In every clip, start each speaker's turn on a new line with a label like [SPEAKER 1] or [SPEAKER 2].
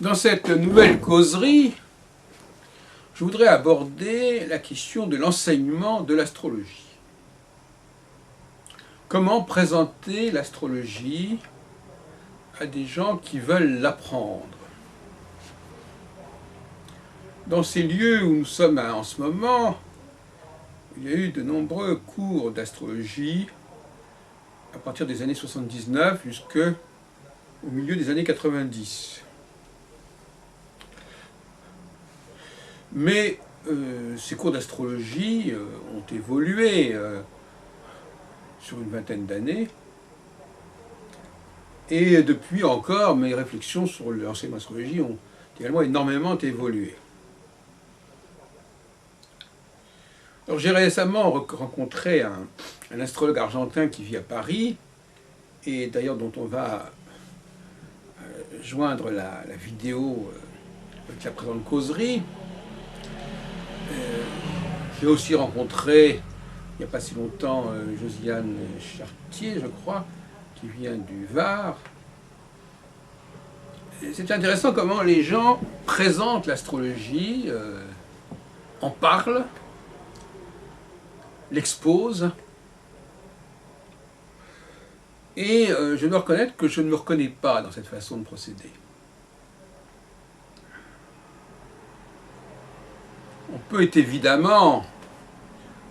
[SPEAKER 1] Dans cette nouvelle causerie, je voudrais aborder la question de l'enseignement de l'astrologie. Comment présenter l'astrologie à des gens qui veulent l'apprendre? Dans ces lieux où nous sommes en ce moment, il y a eu de nombreux cours d'astrologie à partir des années 79 jusqu'au milieu des années 90. Mais ces cours d'astrologie ont évolué sur une vingtaine d'années. Et depuis encore, mes réflexions sur l'enseignement d'astrologie ont également énormément évolué. Alors j'ai récemment rencontré un astrologue argentin qui vit à Paris, et d'ailleurs dont on va joindre la vidéo avec la présente causerie. J'ai aussi rencontré, il n'y a pas si longtemps, Josiane Chartier, je crois, qui vient du Var. C'est intéressant comment les gens présentent l'astrologie, en parlent, l'exposent. Et je dois reconnaître que je ne me reconnais pas dans cette façon de procéder. On peut évidemment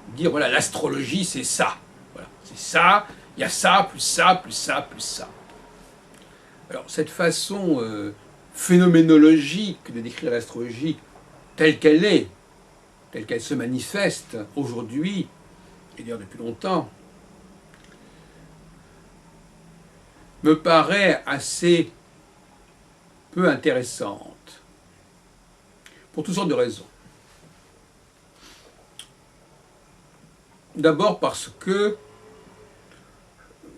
[SPEAKER 1] dire, voilà, l'astrologie c'est ça. Voilà, c'est ça, il y a ça, plus ça, plus ça, plus ça. Alors cette façon phénoménologique de décrire l'astrologie telle qu'elle se manifeste aujourd'hui, et d'ailleurs depuis longtemps, me paraît assez peu intéressante, pour toutes sortes de raisons. D'abord parce que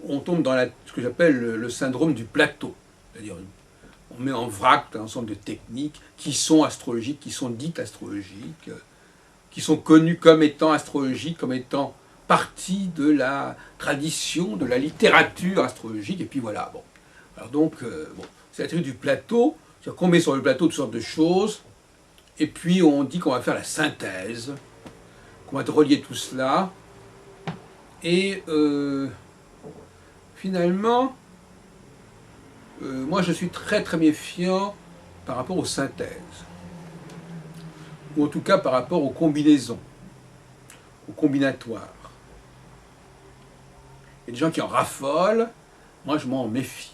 [SPEAKER 1] on tombe dans ce que j'appelle le syndrome du plateau. C'est-à-dire, on met en vrac un ensemble de techniques qui sont astrologiques, qui sont dites astrologiques, qui sont connues comme étant astrologiques, comme étant partie de la tradition, de la littérature astrologique, et puis voilà. Bon. Alors donc, c'est la théorie du plateau, c'est-à-dire qu'on met sur le plateau toutes sortes de choses, et puis on dit qu'on va faire la synthèse, qu'on va relier tout cela, et finalement, moi je suis très très méfiant par rapport aux synthèses, ou en tout cas par rapport aux combinaisons, aux combinatoires. Il y a des gens qui en raffolent, moi je m'en méfie.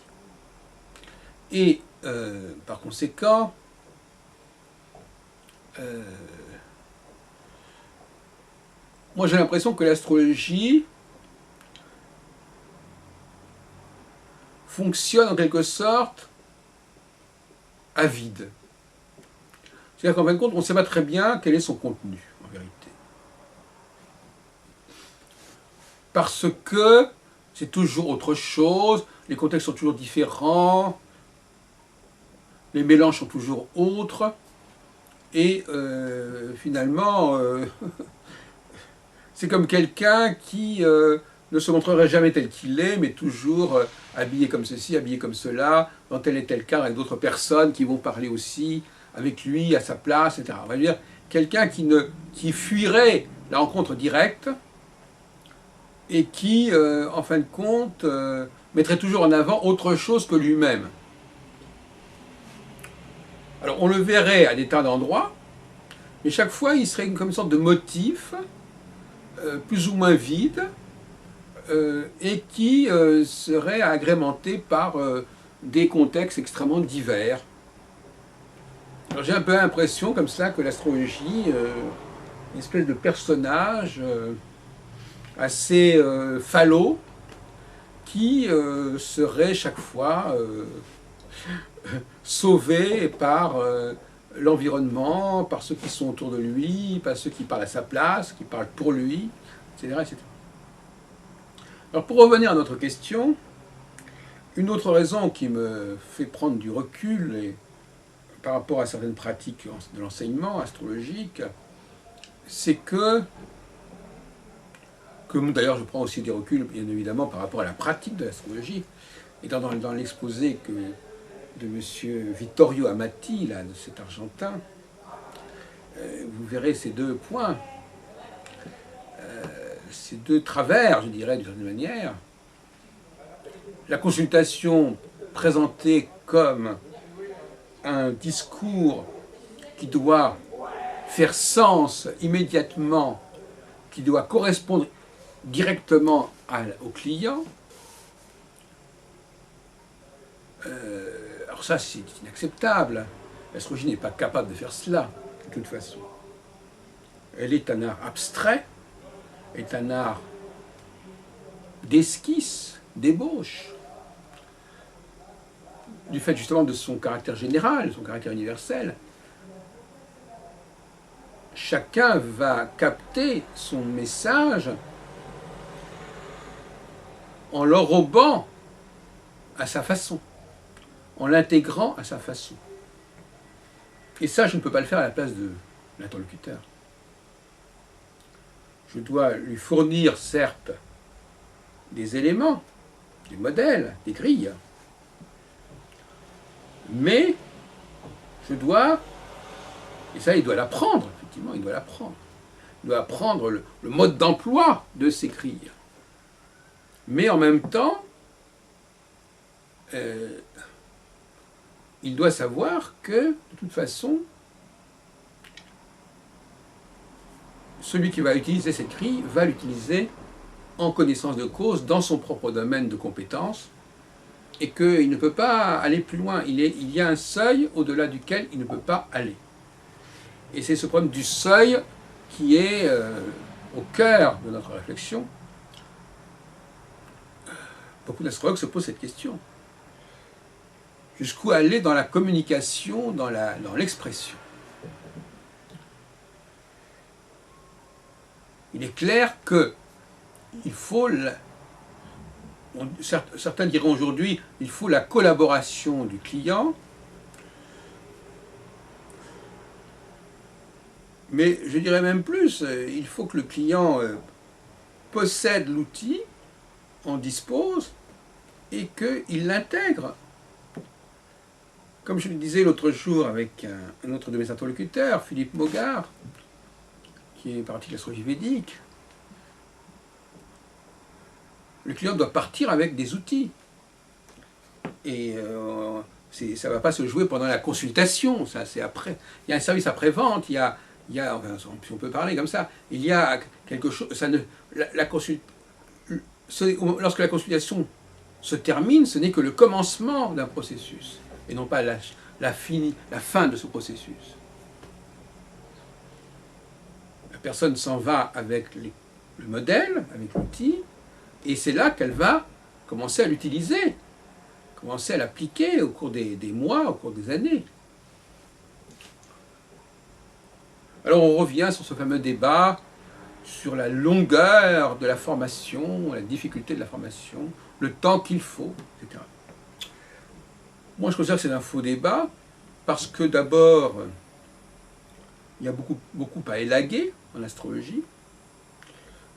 [SPEAKER 1] Et par conséquent, moi j'ai l'impression que l'astrologie fonctionne en quelque sorte à vide. C'est-à-dire qu'en fin de compte, on ne sait pas très bien quel est son contenu, en vérité. Parce que c'est toujours autre chose, les contextes sont toujours différents, les mélanges sont toujours autres, et finalement, c'est comme quelqu'un qui ne se montrerait jamais tel qu'il est, mais toujours habillé comme ceci, habillé comme cela, dans tel et tel cas, avec d'autres personnes qui vont parler aussi avec lui, à sa place, etc. On va dire quelqu'un qui fuirait la rencontre directe et qui, en fin de compte, mettrait toujours en avant autre chose que lui-même. Alors on le verrait à des tas d'endroits, mais chaque fois il serait comme une sorte de motif, plus ou moins vide, et qui serait agrémenté par des contextes extrêmement divers. Alors j'ai un peu l'impression comme ça que l'astrologie, une espèce de personnage assez falot, qui serait chaque fois sauvé par l'environnement, par ceux qui sont autour de lui, par ceux qui parlent à sa place, qui parlent pour lui, etc., etc. Alors pour revenir à notre question, une autre raison qui me fait prendre du recul par rapport à certaines pratiques de l'enseignement astrologique, c'est que d'ailleurs je prends aussi du recul bien évidemment par rapport à la pratique de l'astrologie, et dans l'exposé que de M. Vittorio Amati, là, de cet Argentin, vous verrez ces deux points, ces deux travers, je dirais, d'une certaine manière. La consultation présentée comme un discours qui doit faire sens immédiatement, qui doit correspondre directement au client. Alors ça, c'est inacceptable. L'astrologie n'est pas capable de faire cela, de toute façon. Elle est un art abstrait, est un art d'esquisse, d'ébauche, du fait justement de son caractère général, son caractère universel. Chacun va capter son message en l'enrobant à sa façon, en l'intégrant à sa façon. Et ça, je ne peux pas le faire à la place de l'interlocuteur. Je dois lui fournir, certes, des éléments, des modèles, des grilles, mais je dois, et ça, il doit l'apprendre, effectivement, il doit l'apprendre. Il doit apprendre le mode d'emploi de ces grilles. Mais en même temps, il doit savoir que, de toute façon, celui qui va utiliser cette grille va l'utiliser en connaissance de cause, dans son propre domaine de compétences, et qu'il ne peut pas aller plus loin. Il y a un seuil au-delà duquel il ne peut pas aller. Et c'est ce problème du seuil qui est au cœur de notre réflexion. Beaucoup d'astrologues se posent cette question. Jusqu'où aller dans la communication, dans l'expression? Il est clair que il faut, certains diront aujourd'hui, il faut la collaboration du client, mais je dirais même plus, il faut que le client possède l'outil, en dispose, et qu'il l'intègre. Comme je le disais l'autre jour avec un autre de mes interlocuteurs, Philippe Mogard, qui est parti de l'astrologie védique, le client doit partir avec des outils. Et ça ne va pas se jouer pendant la consultation, ça c'est après. Il y a un service après-vente, enfin, si on peut parler comme ça, il y a quelque chose. Lorsque la consultation se termine, ce n'est que le commencement d'un processus, et non pas la fin de ce processus. La personne s'en va avec le modèle, avec l'outil, et c'est là qu'elle va commencer à l'utiliser, commencer à l'appliquer au cours des mois, au cours des années. Alors on revient sur ce fameux débat sur la longueur de la formation, la difficulté de la formation, le temps qu'il faut, etc. Moi je considère que c'est un faux débat, parce que d'abord, il y a beaucoup à élaguer en astrologie,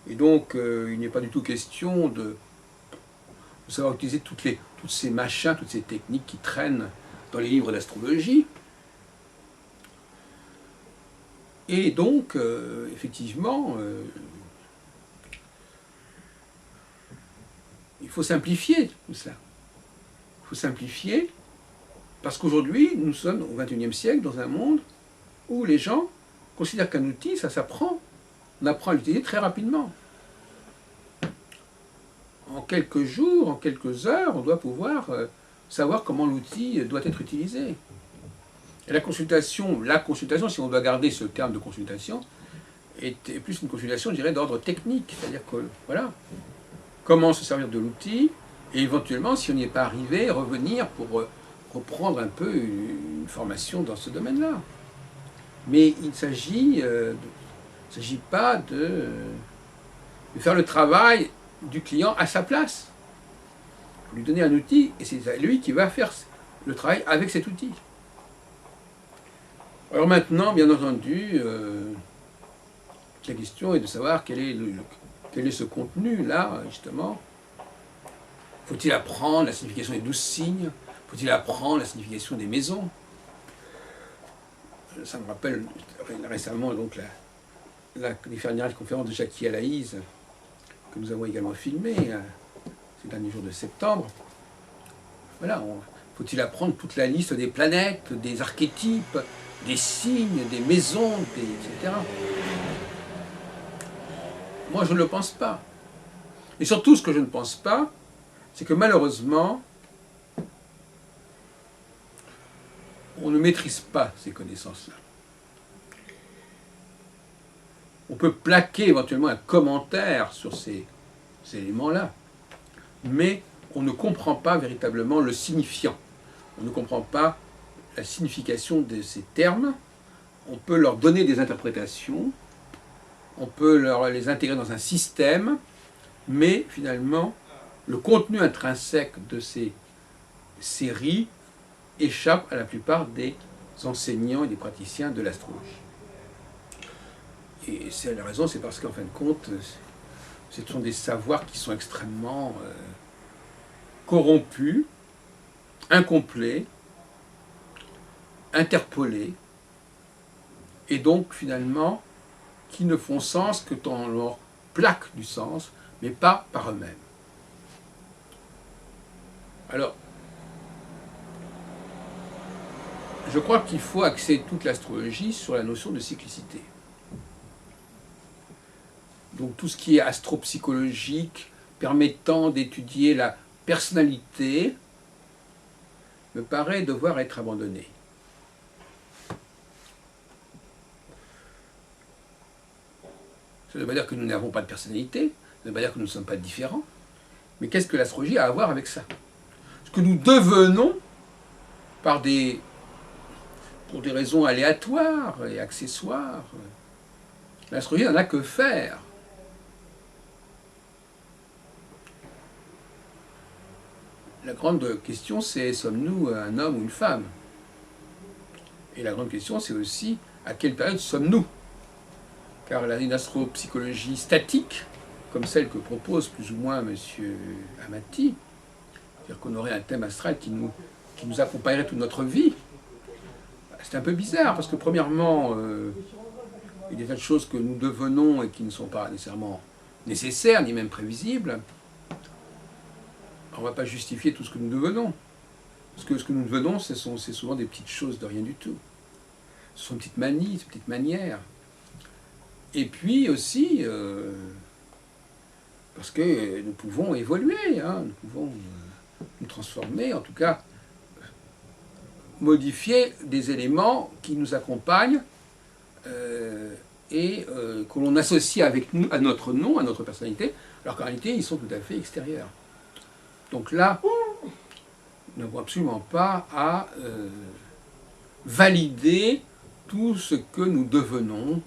[SPEAKER 1] et donc il n'est pas du tout question de savoir utiliser toutes ces machins, toutes ces techniques qui traînent dans les livres d'astrologie. Et donc, effectivement, il faut simplifier tout ça. Il faut simplifier, parce qu'aujourd'hui, nous sommes au XXIe siècle, dans un monde où les gens considèrent qu'un outil, ça s'apprend. On apprend à l'utiliser très rapidement. En quelques jours, en quelques heures, on doit pouvoir savoir comment l'outil doit être utilisé. Et la consultation, si on doit garder ce terme de consultation, est plus une consultation, je dirais, d'ordre technique. C'est-à-dire que, voilà, comment se servir de l'outil, et éventuellement, si on n'y est pas arrivé, revenir pour reprendre un peu une formation dans ce domaine-là. Mais il ne s'agit pas de faire le travail du client à sa place. Il faut lui donner un outil, et c'est lui qui va faire le travail avec cet outil. Alors maintenant, bien entendu, la question est de savoir quel est ce contenu-là, justement. Faut-il apprendre la signification des 12 signes? Faut-il apprendre la signification des maisons? Ça me rappelle récemment donc la dernière conférence de Jackie Alaïs, que nous avons également filmée ces derniers jours de septembre. Voilà, faut-il apprendre toute la liste des planètes, des archétypes, des signes, des maisons, etc. Moi, je ne le pense pas. Et surtout, ce que je ne pense pas, c'est que malheureusement, on ne maîtrise pas ces connaissances-là. On peut plaquer éventuellement un commentaire sur ces éléments-là, mais on ne comprend pas véritablement le signifiant. On ne comprend pas la signification de ces termes. On peut leur donner des interprétations, on peut les intégrer dans un système, mais finalement, le contenu intrinsèque de ces séries échappe à la plupart des enseignants et des praticiens de l'astrologie. Et c'est la raison, c'est parce qu'en fin de compte, ce sont des savoirs qui sont extrêmement corrompus, incomplets, interpolés, et donc finalement qui ne font sens que dans leur plaque du sens, mais pas par eux-mêmes. Alors, je crois qu'il faut axer toute l'astrologie sur la notion de cyclicité. Donc tout ce qui est astropsychologique, permettant d'étudier la personnalité, me paraît devoir être abandonné. Ça ne veut pas dire que nous n'avons pas de personnalité, ça ne veut pas dire que nous ne sommes pas différents, mais qu'est-ce que l'astrologie a à voir avec ça? Ce que nous devenons pour des raisons aléatoires et accessoires, l'astrologie n'en a que faire. La grande question, c'est sommes-nous un homme ou une femme? Et la grande question, c'est aussi à quelle période sommes-nous? Car une astropsychologie statique, comme celle que propose plus ou moins M. Amati, c'est-à-dire qu'on aurait un thème astral qui nous accompagnerait toute notre vie, c'est un peu bizarre, parce que premièrement, il y a des tas de choses que nous devenons et qui ne sont pas nécessairement nécessaires, ni même prévisibles. On ne va pas justifier tout ce que nous devenons. Parce que ce que nous devenons, c'est souvent des petites choses de rien du tout. Ce sont des petites manies, des petites manières. Et puis aussi, parce que nous pouvons évoluer, hein, nous pouvons nous transformer, en tout cas modifier des éléments qui nous accompagnent et que l'on associe avec nous, à notre nom, à notre personnalité, alors qu'en réalité, ils sont tout à fait extérieurs. Donc là, nous n'avons absolument pas à valider tout ce que nous devenons,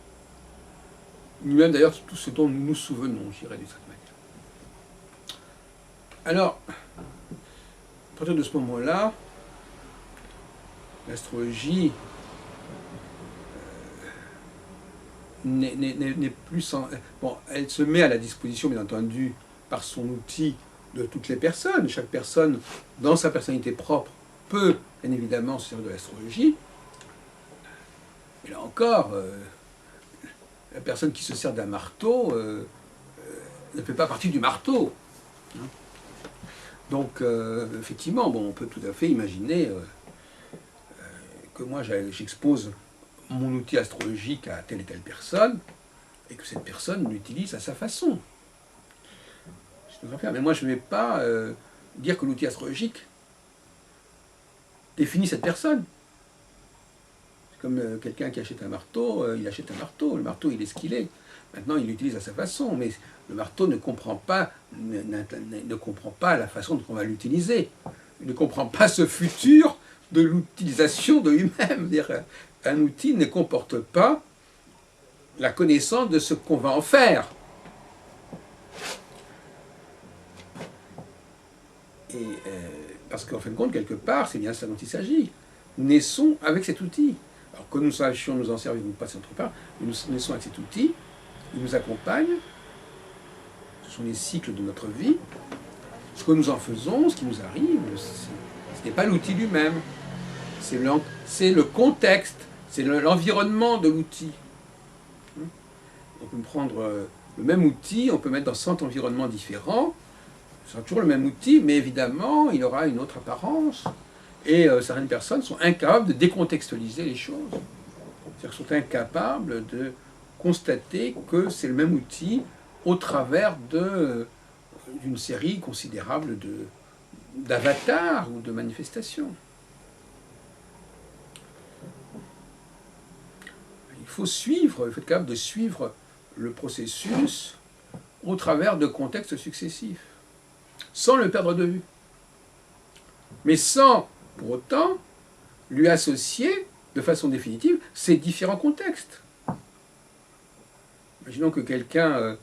[SPEAKER 1] ni même d'ailleurs tout ce dont nous nous souvenons, je dirais d'une certaine manière. Alors, à partir de ce moment-là, l'astrologie n'est plus sans... Bon, elle se met à la disposition, bien entendu, par son outil de toutes les personnes. Chaque personne, dans sa personnalité propre, peut, bien évidemment, se servir de l'astrologie. Et là encore, la personne qui se sert d'un marteau ne fait pas partie du marteau. Donc, effectivement, bon, on peut tout à fait imaginer que moi, j'expose mon outil astrologique à telle et telle personne, et que cette personne l'utilise à sa façon. Mais moi, je ne vais pas dire que l'outil astrologique définit cette personne. C'est comme quelqu'un qui achète un marteau, il achète un marteau. Le marteau, il est ce qu'il est. Maintenant, il l'utilise à sa façon, mais le marteau ne comprend pas la façon dont on va l'utiliser. Il ne comprend pas ce futur de l'utilisation de lui-même. Un outil ne comporte pas la connaissance de ce qu'on va en faire. Et parce qu'en fin de compte, quelque part, c'est bien ça dont il s'agit. Nous naissons avec cet outil. Alors que nous sachions nous en servir ou pas, c'est notre part, mais nous naissons avec cet outil, il nous accompagne, ce sont les cycles de notre vie, ce que nous en faisons, ce qui nous arrive, Ce n'est pas l'outil lui-même, c'est le contexte, c'est l'environnement de l'outil. On peut prendre le même outil, on peut mettre dans 100 environnements différents, ce sera toujours le même outil, mais évidemment, il aura une autre apparence. Et certaines personnes sont incapables de décontextualiser les choses. C'est-à-dire qu'elles sont incapables de constater que c'est le même outil au travers d'une série considérable d'avatars ou de manifestations. Il faut être capable de suivre le processus au travers de contextes successifs, sans le perdre de vue, mais sans, pour autant, lui associer de façon définitive ces différents contextes. Imaginons que quelqu'un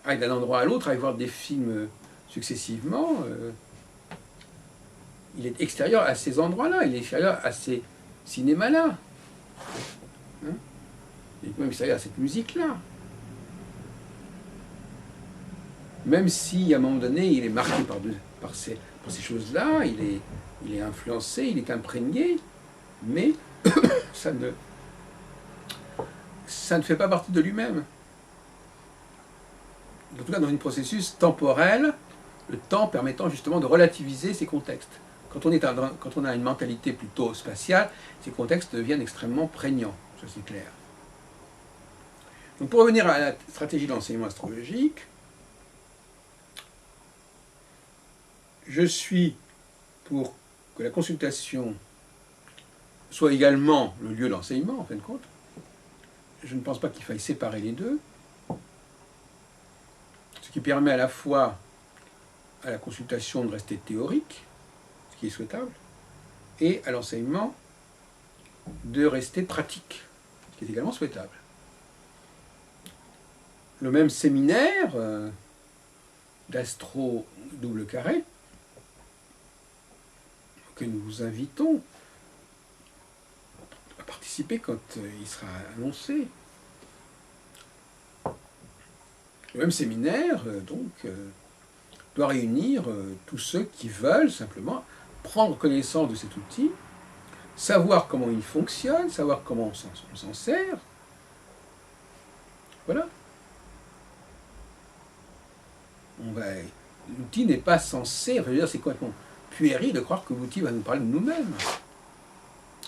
[SPEAKER 1] aille d'un endroit à l'autre, aille voir des films successivement, il est extérieur à ces endroits-là, il est extérieur à ces cinémas-là. Hein? Il est même extérieur à cette musique-là. Même si, à un moment donné, il est marqué par ces choses-là, il est influencé, il est imprégné, mais ça ne fait pas partie de lui-même. En tout cas, dans un processus temporel, le temps permettant justement de relativiser ces contextes. Quand on a une mentalité plutôt spatiale, ces contextes deviennent extrêmement prégnants, ça c'est clair. Donc pour revenir à la stratégie de l'enseignement astrologique, je suis pour que la consultation soit également le lieu d'enseignement, en fin de compte. Je ne pense pas qu'il faille séparer les deux, ce qui permet à la fois à la consultation de rester théorique, ce qui est souhaitable, et à l'enseignement de rester pratique, ce qui est également souhaitable. Le même séminaire d'astro double carré, que nous vous invitons à participer quand il sera annoncé. Le même séminaire, doit réunir tous ceux qui veulent simplement prendre connaissance de cet outil, savoir comment il fonctionne, savoir comment on s'en sert. Voilà. L'outil n'est pas censé, c'est complètement puéril de croire que l'outil va nous parler de nous-mêmes.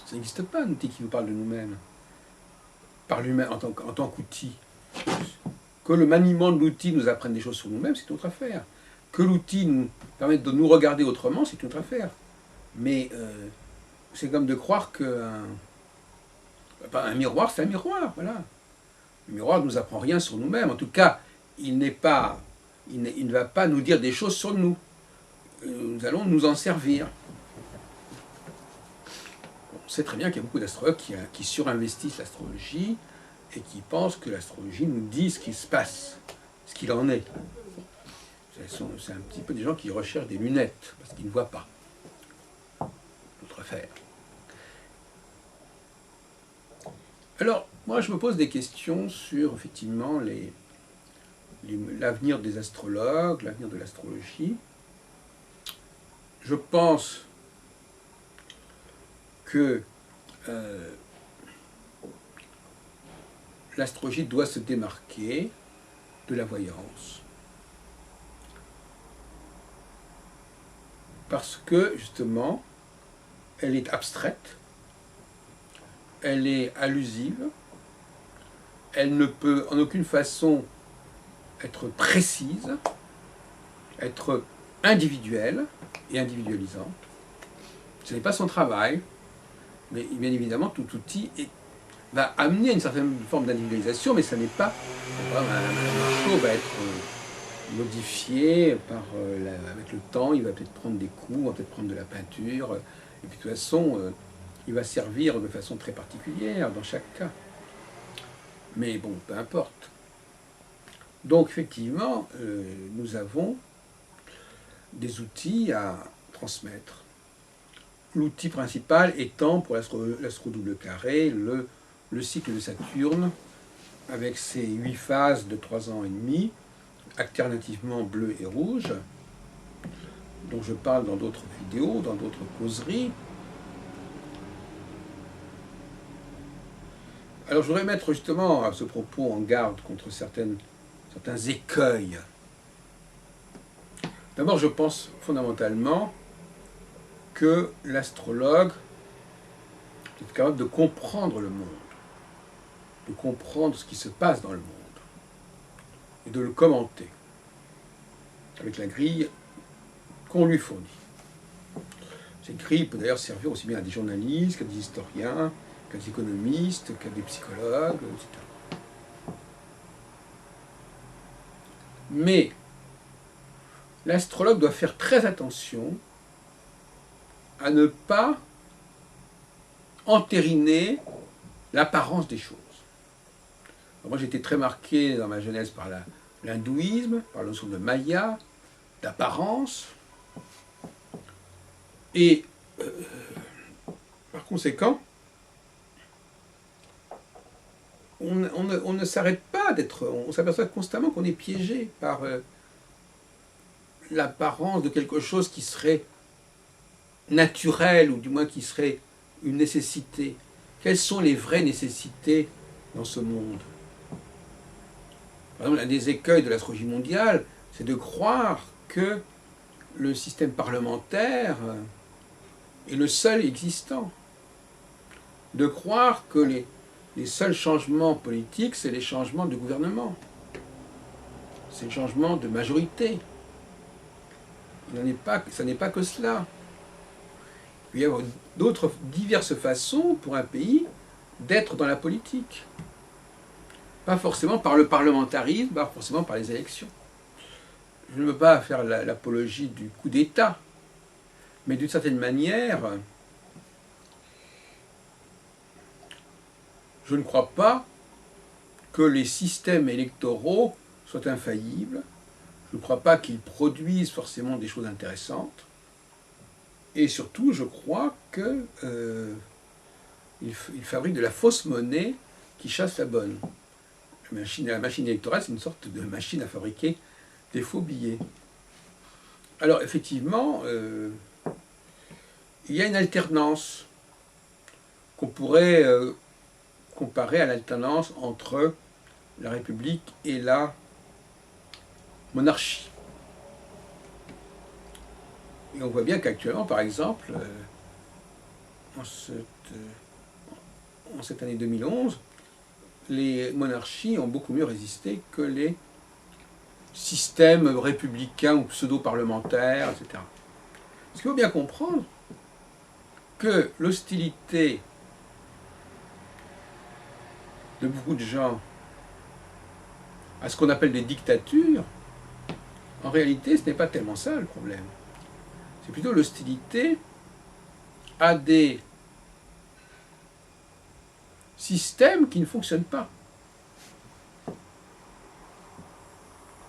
[SPEAKER 1] Ça n'existe pas, un outil qui nous parle de nous-mêmes, par lui-même, en tant qu'outil. Que le maniement de l'outil nous apprenne des choses sur nous-mêmes, c'est une autre affaire. Que l'outil nous permette de nous regarder autrement, c'est une autre affaire. Mais c'est comme de croire qu'un miroir, c'est un miroir, voilà. Le miroir ne nous apprend rien sur nous-mêmes. En tout cas, il ne va pas nous dire des choses sur nous. Nous allons nous en servir. On sait très bien qu'il y a beaucoup d'astrologues qui surinvestissent l'astrologie et qui pensent que l'astrologie nous dit ce qui se passe, ce qu'il en est. C'est un petit peu des gens qui recherchent des lunettes, parce qu'ils ne voient pas. Autre affaire. Alors, moi je me pose des questions sur, effectivement, l'avenir des astrologues, l'avenir de l'astrologie. Je pense que l'astrologie doit se démarquer de la voyance. Parce que, justement, elle est abstraite, elle est allusive, elle ne peut en aucune façon être précise, être individuelle et individualisante. Ce n'est pas son travail, mais bien évidemment, tout outil va amener une certaine forme d'individualisation, mais ça n'est pas... Un marteau va être modifié avec le temps, il va peut-être prendre des coups, il va peut-être prendre de la peinture, et puis de toute façon, il va servir de façon très particulière dans chaque cas. Mais bon, peu importe. Donc effectivement, nous avons des outils à transmettre. L'outil principal étant pour l'astro double carré le cycle de Saturne avec ses 8 phases de 3 ans et demi, alternativement bleu et rouge, dont je parle dans d'autres vidéos, dans d'autres causeries. Alors je voudrais mettre justement à ce propos en garde contre certains écueils. D'abord, je pense fondamentalement que l'astrologue est capable de comprendre le monde, de comprendre ce qui se passe dans le monde, et de le commenter avec la grille qu'on lui fournit. Cette grille peut d'ailleurs servir aussi bien à des journalistes qu'à des historiens, qu'à des économistes, qu'à des psychologues, etc. Mais l'astrologue doit faire très attention à ne pas entériner l'apparence des choses. Alors moi j'ai été très marqué dans ma jeunesse par l'hindouisme, par la notion de maya, d'apparence, et par conséquent, on ne s'arrête pas on s'aperçoit constamment qu'on est piégé par l'apparence de quelque chose qui serait naturel, ou du moins qui serait une nécessité. Quelles sont les vraies nécessités dans ce monde? Par exemple, l'un des écueils de l'astrologie mondiale, c'est de croire que le système parlementaire est le seul existant. De croire que les seuls changements politiques, c'est les changements de gouvernement. C'est le changement de majorité. Ça n'est pas que cela. Il y a d'autres diverses façons pour un pays d'être dans la politique. Pas forcément par le parlementarisme, pas forcément par les élections. Je ne veux pas faire l'apologie du coup d'État, mais d'une certaine manière, je ne crois pas que les systèmes électoraux soient infaillibles. Je ne crois pas qu'ils produisent forcément des choses intéressantes. Et surtout, je crois qu'ils fabriquent de la fausse monnaie qui chasse la bonne. La machine électorale, c'est une sorte de machine à fabriquer des faux billets. Alors, effectivement, il y a une alternance qu'on pourrait comparer à l'alternance entre la République et la monarchie. Et on voit bien qu'actuellement, par exemple, en cette année 2011, les monarchies ont beaucoup mieux résisté que les systèmes républicains ou pseudo-parlementaires, etc. Parce qu'il faut bien comprendre que l'hostilité de beaucoup de gens à ce qu'on appelle des dictatures, en réalité, ce n'est pas tellement ça le problème. C'est plutôt l'hostilité à des systèmes qui ne fonctionnent pas.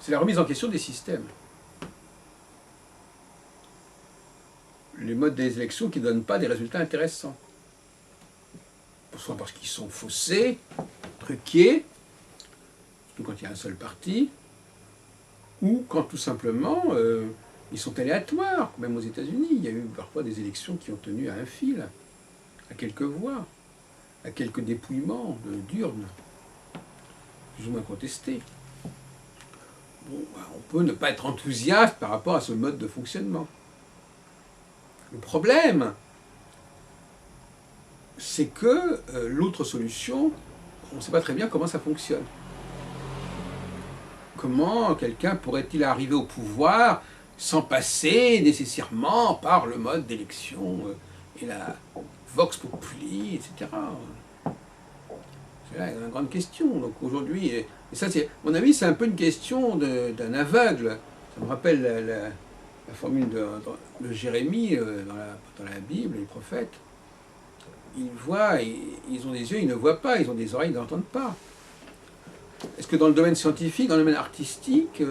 [SPEAKER 1] C'est la remise en question des systèmes. Les modes des élections qui ne donnent pas des résultats intéressants. Soit parce qu'ils sont faussés, truqués, surtout quand il y a un seul parti, ou quand tout simplement ils sont aléatoires. Même aux États-Unis, il y a eu parfois des élections qui ont tenu à un fil, à quelques voix, à quelques dépouillements d'urnes, plus ou moins contestés. Bon, on peut ne pas être enthousiaste par rapport à ce mode de fonctionnement. Le problème, c'est que l'autre solution, on ne sait pas très bien comment ça fonctionne. Comment quelqu'un pourrait-il arriver au pouvoir sans passer nécessairement par le mode d'élection et la vox populi, etc. C'est là une grande question. Donc aujourd'hui, et ça, c'est, à mon avis, c'est un peu une question d'un aveugle. Ça me rappelle la formule de Jérémie dans la Bible, les prophètes. Ils voient, ils ont des yeux, ils ne voient pas, ils ont des oreilles, ils n'entendent pas. Est-ce que dans le domaine scientifique, dans le domaine artistique,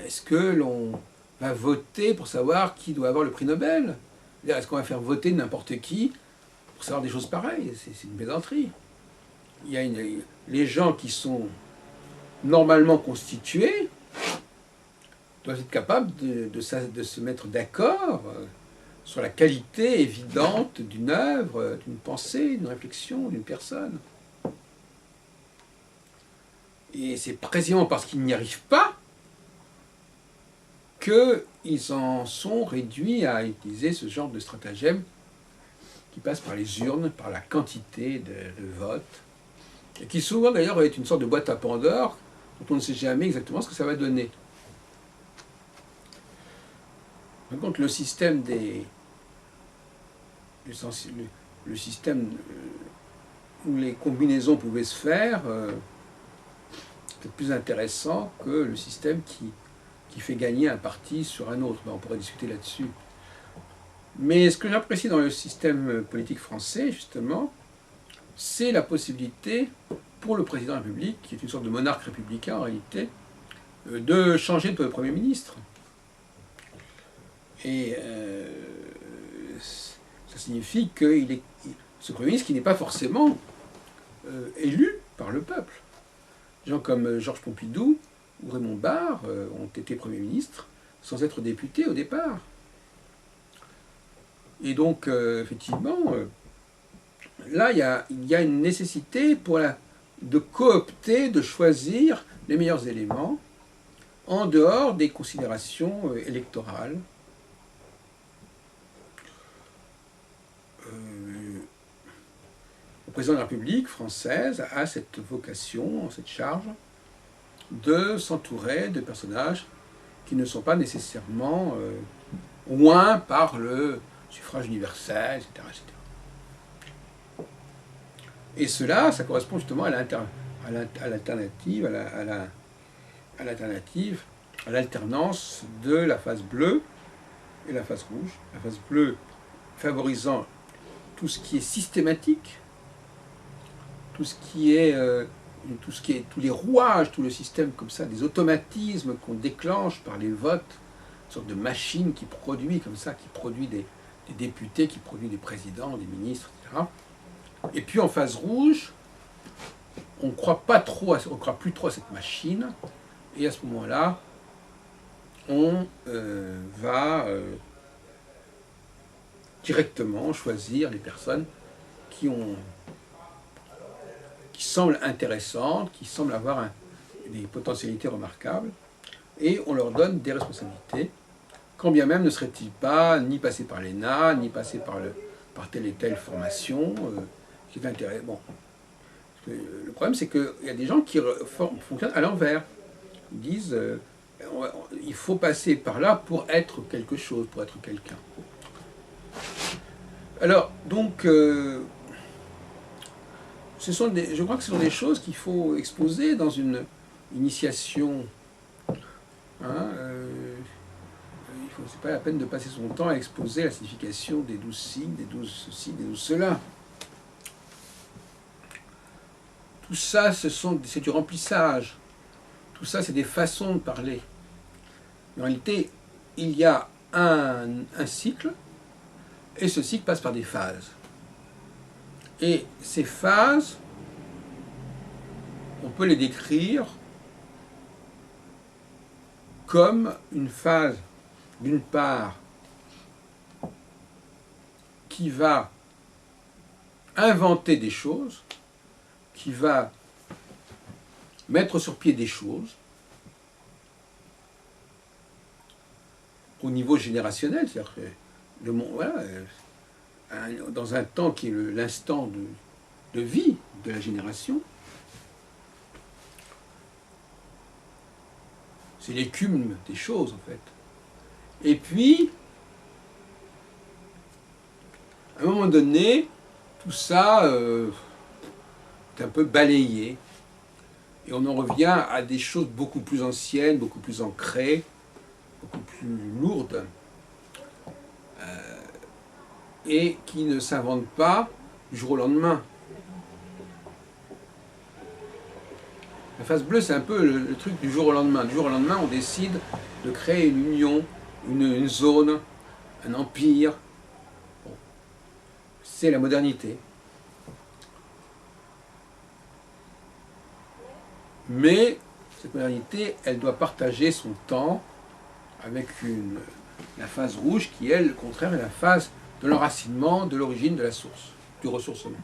[SPEAKER 1] est-ce que l'on va voter pour savoir qui doit avoir le prix Nobel? Est-ce qu'on va faire voter n'importe qui pour savoir des choses pareilles? C'est une plaisanterie. Il y a les gens qui sont normalement constitués doivent être capables de se mettre d'accord sur la qualité évidente d'une œuvre, d'une pensée, d'une réflexion, d'une personne. Et c'est précisément parce qu'ils n'y arrivent pas qu'ils en sont réduits à utiliser ce genre de stratagème qui passe par les urnes, par la quantité de votes, et qui souvent d'ailleurs est une sorte de boîte à Pandore dont on ne sait jamais exactement ce que ça va donner. Par contre, le système le système où les combinaisons pouvaient se faire était plus intéressant que le système qui fait gagner un parti sur un autre. Ben, on pourrait discuter là-dessus. Mais ce que j'apprécie dans le système politique français, justement, c'est la possibilité pour le président de la République, qui est une sorte de monarque républicain en réalité, de changer de Premier ministre. Et ça signifie que ce Premier ministre qui n'est pas forcément élu par le peuple. Des gens comme Georges Pompidou ou Raymond Barre ont été Premier ministre sans être députés au départ. Et donc, effectivement, là, il y a une nécessité de coopter, de choisir les meilleurs éléments en dehors des considérations électorales. Le président de la République française a cette vocation, cette charge, de s'entourer de personnages qui ne sont pas nécessairement loin par le suffrage universel, etc., etc. Et cela, ça correspond justement à l'alternative, à l'alternance de la phase bleue et la phase rouge. La phase bleue favorisant tout ce qui est systématique, tous les rouages, tout le système comme ça, des automatismes qu'on déclenche par les votes, une sorte de machine qui produit comme ça, qui produit des députés, qui produit des présidents, des ministres, etc. Et puis en phase rouge, on ne croit plus trop à cette machine, et à ce moment-là, on va directement choisir les personnes qui semblent intéressantes, qui semblent avoir des potentialités remarquables, et on leur donne des responsabilités, quand bien même ne seraient-ils pas ni passés par l'ENA, ni passés par telle et telle formation, qui est intéressant. Bon. Le problème, c'est qu'il y a des gens qui fonctionnent à l'envers. Ils disent il faut passer par là pour être quelque chose, pour être quelqu'un. Alors, donc, je crois que ce sont des choses qu'il faut exposer dans une initiation. Hein, c'est pas la peine de passer son temps à exposer la signification des 12 signes, des 12 ceci, des 12 cela. Tout ça, c'est du remplissage. Tout ça, c'est des façons de parler. Mais en réalité, il y a un cycle, et ce cycle passe par des phases. Et ces phases, on peut les décrire comme une phase, d'une part, qui va inventer des choses, qui va mettre sur pied des choses au niveau générationnel, c'est-à-dire que dans un temps qui est l'instant de vie de la génération, c'est l'écume des choses en fait. Et puis, à un moment donné, tout ça est un peu balayé. Et on en revient à des choses beaucoup plus anciennes, beaucoup plus ancrées, beaucoup plus lourdes, et qui ne s'inventent pas du jour au lendemain. La phase bleue, c'est un peu le truc du jour au lendemain. Du jour au lendemain, on décide de créer une union, une zone, un empire. Bon. C'est la modernité. Mais cette modernité, elle doit partager son temps avec la phase rouge qui, elle, au contraire, est la phase de l'enracinement, de l'origine, de la source, du ressourcement.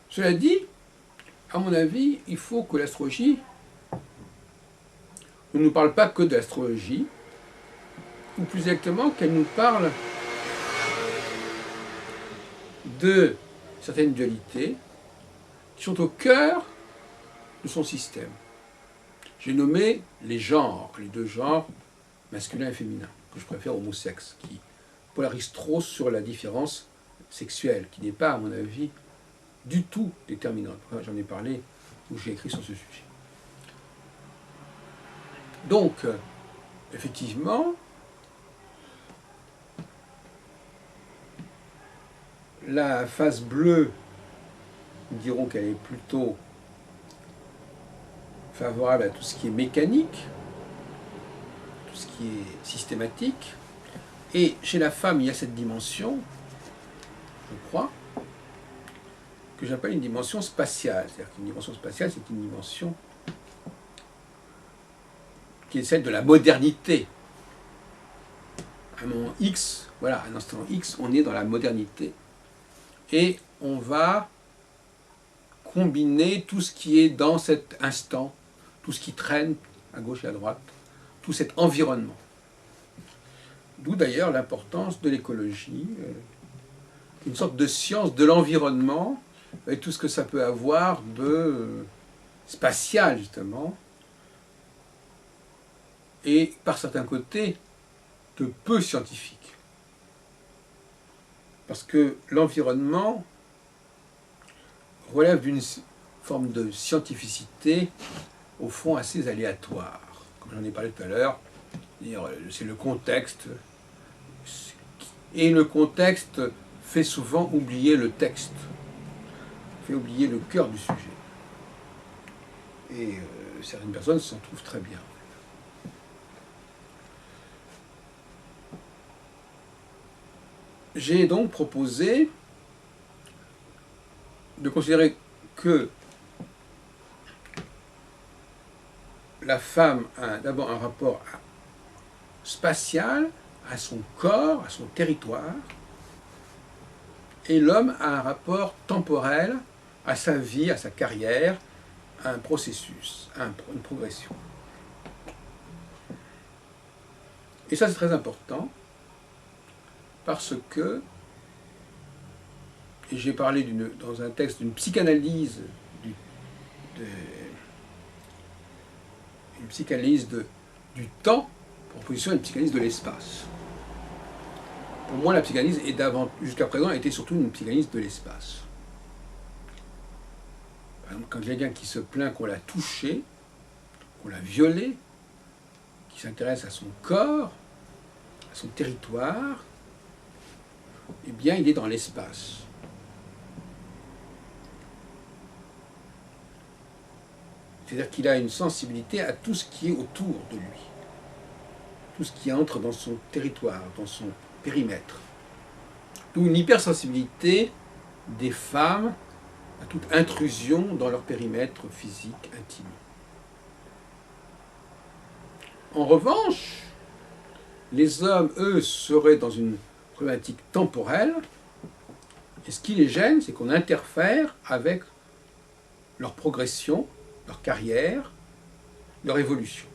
[SPEAKER 1] Cela dit, à mon avis, il faut que l'astrologie ne nous parle pas que de l'astrologie, ou plus exactement qu'elle nous parle de certaines dualités qui sont au cœur de son système. J'ai nommé les genres, les deux genres, masculin et féminin, que je préfère homosexe, qui polarisent trop sur la différence sexuelle, qui n'est pas, à mon avis, du tout déterminante. Enfin, j'en ai parlé où j'ai écrit sur ce sujet. Donc, effectivement, la phase bleue, nous dirons qu'elle est plutôt favorable à tout ce qui est mécanique, tout ce qui est systématique. Et chez la femme, il y a cette dimension, je crois, que j'appelle une dimension spatiale. C'est-à-dire qu'une dimension spatiale, c'est une dimension qui est celle de la modernité. À un moment X, voilà, à un instant X, on est dans la modernité. Et on va combiner tout ce qui est dans cet instant, tout ce qui traîne à gauche et à droite, tout cet environnement. D'où d'ailleurs l'importance de l'écologie, une sorte de science de l'environnement, avec tout ce que ça peut avoir de spatial, justement, et par certains côtés, de peu scientifique. Parce que l'environnement relève d'une forme de scientificité, au fond, assez aléatoire. Comme j'en ai parlé tout à l'heure, c'est le contexte. Et le contexte fait souvent oublier le texte, fait oublier le cœur du sujet. Et certaines personnes s'en trouvent très bien. J'ai donc proposé de considérer que la femme a d'abord un rapport spatial à son corps, à son territoire, et l'homme a un rapport temporel à sa vie, à sa carrière, à un processus, à une progression. Et ça, c'est très important, parce que, et j'ai parlé dans un texte d'une psychanalyse, une psychanalyse du temps, en opposition à une psychanalyse de l'espace. Pour moi, la psychanalyse, jusqu'à présent, a été surtout une psychanalyse de l'espace. Par exemple, quand quelqu'un qui se plaint qu'on l'a touché, qu'on l'a violé, qui s'intéresse à son corps, à son territoire, eh bien, il est dans l'espace. C'est-à-dire qu'il a une sensibilité à tout ce qui est autour de lui, tout ce qui entre dans son territoire, dans son périmètre. D'où une hypersensibilité des femmes à toute intrusion dans leur périmètre physique intime. En revanche, les hommes, eux, seraient dans une problématique temporelle, et ce qui les gêne, c'est qu'on interfère avec leur progression, leur carrière, leur évolution.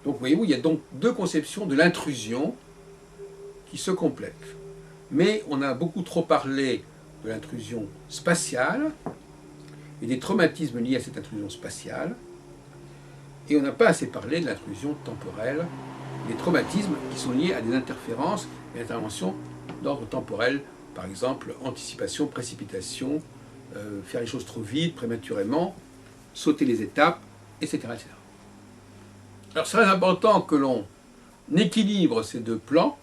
[SPEAKER 1] Donc voyez-vous, il y a donc deux conceptions de l'intrusion qui se complètent. Mais on a beaucoup trop parlé de l'intrusion spatiale et des traumatismes liés à cette intrusion spatiale, et on n'a pas assez parlé de l'intrusion temporelle, des traumatismes qui sont liés à des interférences et interventions d'ordre temporel, par exemple anticipation, précipitation, faire les choses trop vite, prématurément, sauter les étapes, etc. etc. Alors c'est très important que l'on équilibre ces deux plans.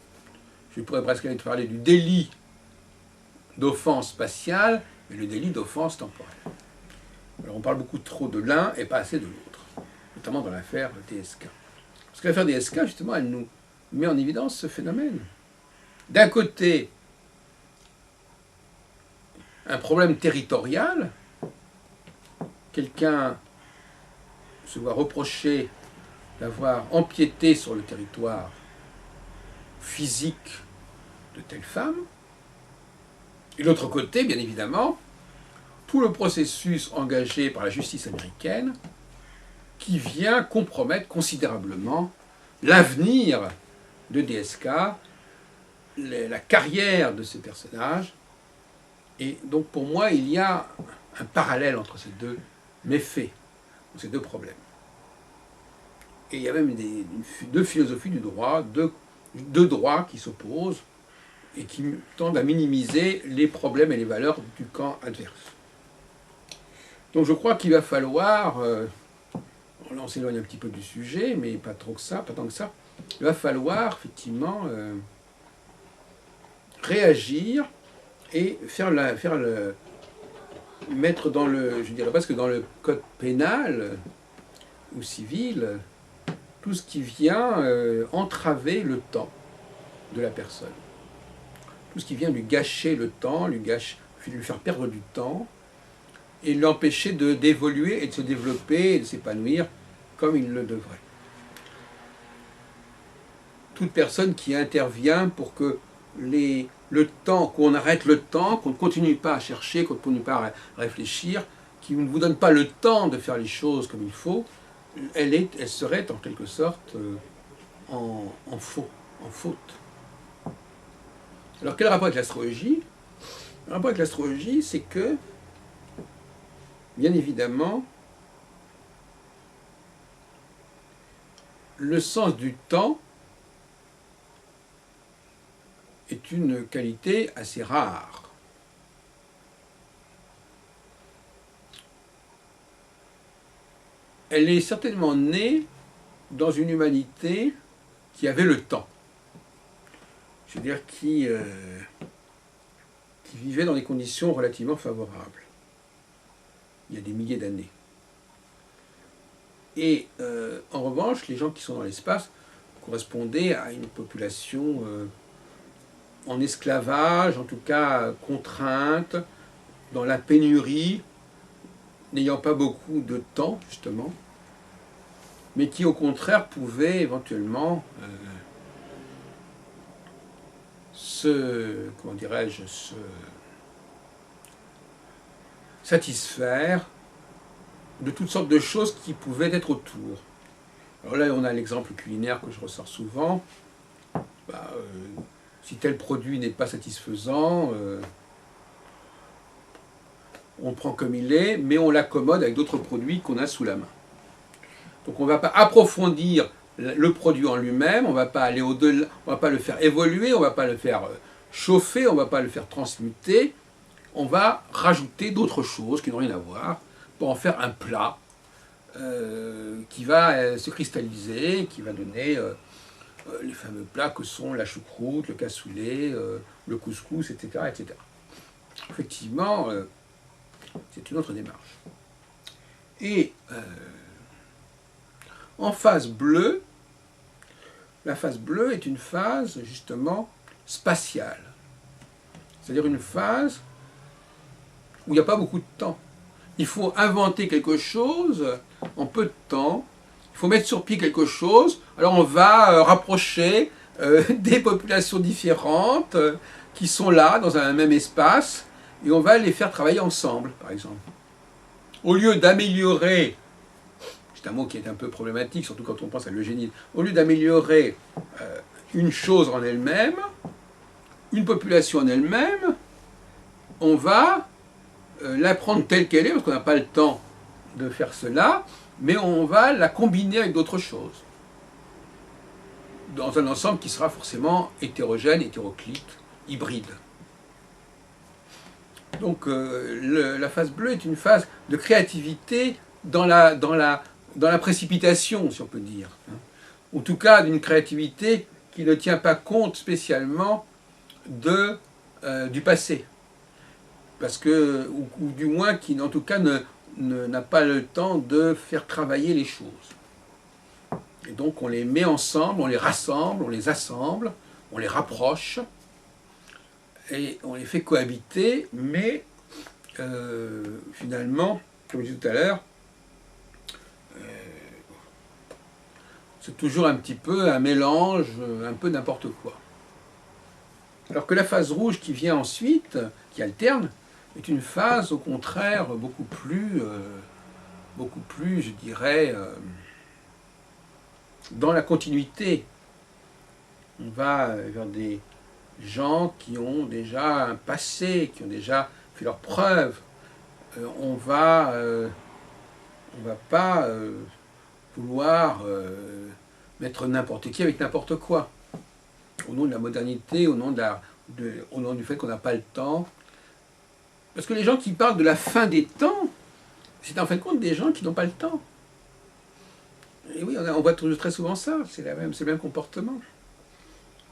[SPEAKER 1] Je pourrais presque aller parler du délit d'offense spatiale et le délit d'offense temporelle. Alors on parle beaucoup trop de l'un et pas assez de l'autre, notamment dans l'affaire DSK. Parce que l'affaire DSK, justement, elle nous met en évidence ce phénomène. D'un côté, un problème territorial quelqu'un se voit reprocher d'avoir empiété sur le territoire physique de telle femme. Et de l'autre côté, bien évidemment, tout le processus engagé par la justice américaine qui vient compromettre considérablement l'avenir de DSK, la carrière de ces personnages. Et donc pour moi, il y a un parallèle entre ces deux méfaits, ces deux problèmes. Et il y a même deux philosophies du droit, deux droits qui s'opposent et qui tendent à minimiser les problèmes et les valeurs du camp adverse. Donc je crois qu'il va falloir, là on s'éloigne un petit peu du sujet, mais pas tant que ça, il va falloir effectivement réagir et mettre dans le, je dirais presque dans le code pénal ou civil, tout ce qui vient entraver le temps de la personne. Tout ce qui vient lui gâcher le temps, lui faire perdre du temps, et l'empêcher d'évoluer et de se développer et de s'épanouir comme il le devrait. Toute personne qui intervient pour que le temps, qu'on arrête le temps, qu'on ne continue pas à chercher, qu'on ne continue pas à réfléchir, qui ne vous donne pas le temps de faire les choses comme il faut, elle serait en quelque sorte en faute. Alors quel rapport avec l'astrologie? Le rapport avec l'astrologie, c'est que, bien évidemment, le sens du temps est une qualité assez rare. Elle est certainement née dans une humanité qui avait le temps. C'est-à-dire qui vivait dans des conditions relativement favorables, il y a des milliers d'années. Et en revanche, les gens qui sont dans l'espace correspondaient à une population en esclavage, en tout cas contrainte, dans la pénurie, n'ayant pas beaucoup de temps, justement, mais qui, au contraire, pouvaient éventuellement satisfaire de toutes sortes de choses qui pouvaient être autour. Alors là, on a l'exemple culinaire que je ressors souvent. Si tel produit n'est pas satisfaisant, on le prend comme il est, mais on l'accommode avec d'autres produits qu'on a sous la main. Donc on ne va pas approfondir le produit en lui-même, on ne va pas aller au-delà, on ne va pas le faire évoluer, on ne va pas le faire chauffer, on ne va pas le faire transmuter, on va rajouter d'autres choses qui n'ont rien à voir pour en faire un plat qui va se cristalliser, qui va donner les fameux plats que sont la choucroute, le cassoulet, le couscous, etc., etc. Effectivement, c'est une autre démarche. Et en phase bleue, la phase bleue est une phase justement spatiale. C'est-à-dire une phase où il n'y a pas beaucoup de temps. Il faut inventer quelque chose en peu de temps. Il faut mettre sur pied quelque chose. Alors on va rapprocher des populations différentes qui sont là dans un même espace et on va les faire travailler ensemble, par exemple. Au lieu d'améliorer, c'est un mot qui est un peu problématique, surtout quand on pense à l'eugénie, au lieu d'améliorer une chose en elle-même, une population en elle-même, on va la prendre telle qu'elle est, parce qu'on n'a pas le temps de faire cela, mais on va la combiner avec d'autres choses, dans un ensemble qui sera forcément hétérogène, hétéroclite, hybride. Donc la phase bleue est une phase de créativité dans la précipitation, si on peut dire. En tout cas, d'une créativité qui ne tient pas compte spécialement du passé. Parce que, ou du moins qui, en tout cas, n'a pas le temps de faire travailler les choses. Et donc on les met ensemble, on les rassemble, on les assemble, on les rapproche, et on les fait cohabiter, mais finalement, comme je disais tout à l'heure, c'est toujours un petit peu un mélange, un peu n'importe quoi. Alors que la phase rouge qui vient ensuite, qui alterne, est une phase au contraire beaucoup plus, je dirais, dans la continuité. On va vers des gens qui ont déjà un passé, qui ont déjà fait leurs preuves. On va pas vouloir mettre n'importe qui avec n'importe quoi. Au nom de la modernité, au nom du fait qu'on n'a pas le temps. Parce que les gens qui parlent de la fin des temps, c'est en fin de compte des gens qui n'ont pas le temps. Et oui, on voit très souvent ça, c'est le même comportement.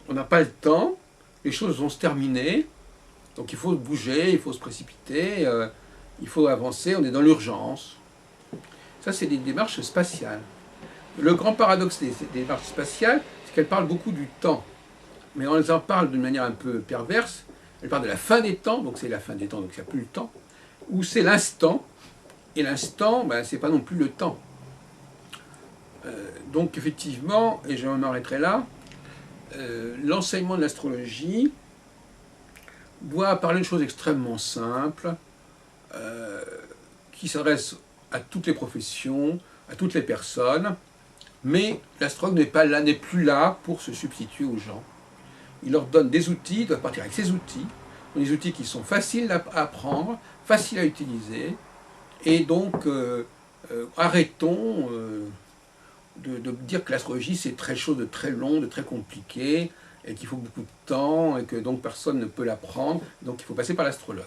[SPEAKER 1] On n'a pas le temps, les choses vont se terminer, donc il faut bouger, il faut se précipiter, il faut avancer, on est dans l'urgence. Ça, c'est des démarches spatiales. Le grand paradoxe des démarches spatiales, c'est qu'elles parlent beaucoup du temps. Mais on les en parle d'une manière un peu perverse. Elles parlent de la fin des temps, donc c'est la fin des temps, donc il n'y a plus le temps. Ou c'est l'instant, et l'instant, ben, c'est pas non plus le temps. Donc effectivement, et je m'en arrêterai là, l'enseignement de l'astrologie doit parler de choses extrêmement simples, qui s'adressent à toutes les professions, à toutes les personnes, mais l'astrologue n'est plus là pour se substituer aux gens. Il leur donne des outils, ils doivent partir avec ces outils, des outils qui sont faciles à apprendre, faciles à utiliser, et donc arrêtons de dire que l'astrologie c'est très chose de très long, de très compliqué, et qu'il faut beaucoup de temps, et que donc personne ne peut l'apprendre, donc il faut passer par l'astrologue.